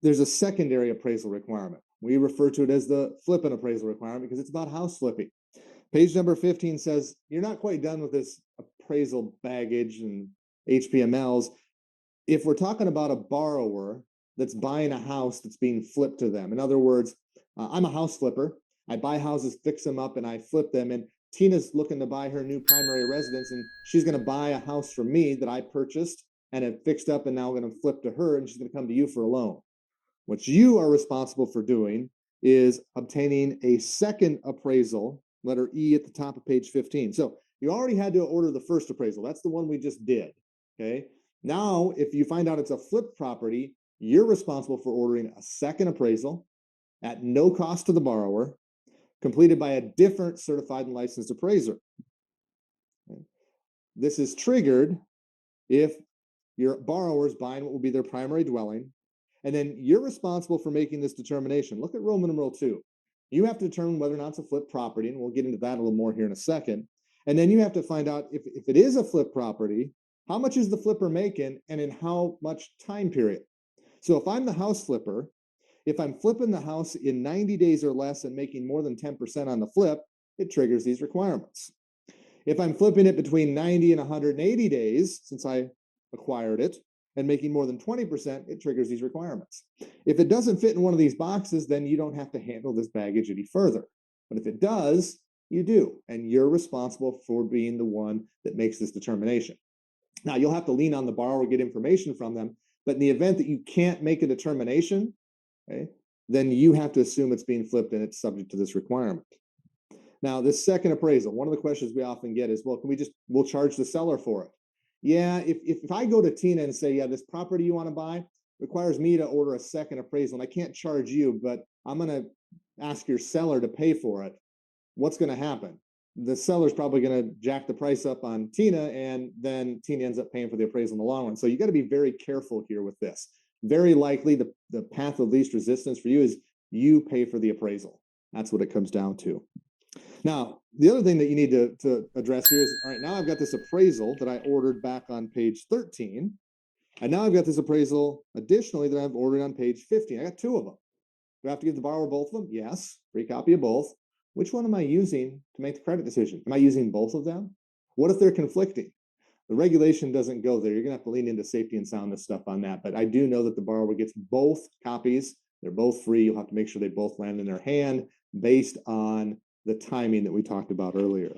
there's a secondary appraisal requirement. We refer to it as the flipping appraisal requirement because it's about house flipping. Page number 15 says you're not quite done with this appraisal baggage and HPMLs. If we're talking about a borrower that's buying a house that's being flipped to them, in other words, I'm a house flipper. I buy houses, fix them up, and I flip them. And Tina's looking to buy her new primary residence, and she's going to buy a house from me that I purchased and have fixed up, and now I'm going to flip to her, and she's going to come to you for a loan. What you are responsible for doing is obtaining a second appraisal, letter E at the top of page 15. So you already had to order the first appraisal. That's the one we just did. Okay. Now, if you find out it's a flip property, you're responsible for ordering a second appraisal at no cost to the borrower, completed by a different certified and licensed appraiser. Okay. This is triggered if your borrower is buying what will be their primary dwelling, and then you're responsible for making this determination. Look at Roman numeral 2. You have to determine whether or not it's a flip property, and we'll get into that a little more here in a second. And then you have to find out if it is a flip property, how much is the flipper making and in how much time period. So if I'm the house flipper, if I'm flipping the house in 90 days or less and making more than 10% on the flip, it triggers these requirements. If I'm flipping it between 90 and 180 days, since I acquired it, and making more than 20%, it triggers these requirements. If it doesn't fit in one of these boxes, then you don't have to handle this baggage any further. But if it does, you do, and you're responsible for being the one that makes this determination. Now, you'll have to lean on the borrower, get information from them, but in the event that you can't make a determination, okay, then you have to assume it's being flipped and it's subject to this requirement. Now, this second appraisal, one of the questions we often get is, well, we'll charge the seller for it. Yeah, if I go to Tina and say, yeah, this property you want to buy requires me to order a second appraisal, and I can't charge you, but I'm going to ask your seller to pay for it, what's going to happen? The seller's probably going to jack the price up on Tina, and then Tina ends up paying for the appraisal in the long run. So you got to be very careful here with this. Very likely the path of least resistance for you is you pay for the appraisal. That's what it comes down to. Now, the other thing that you need to address here is, all right, now I've got this appraisal that I ordered back on page 13. And now I've got this appraisal additionally that I've ordered on page 15. I got two of them. Do I have to give the borrower both of them? Yes, free copy of both. Which one am I using to make the credit decision? Am I using both of them? What if they're conflicting? The regulation doesn't go there. You're going to have to lean into safety and soundness stuff on that. But I do know that the borrower gets both copies. They're both free. You'll have to make sure they both land in their hand based on the timing that we talked about earlier.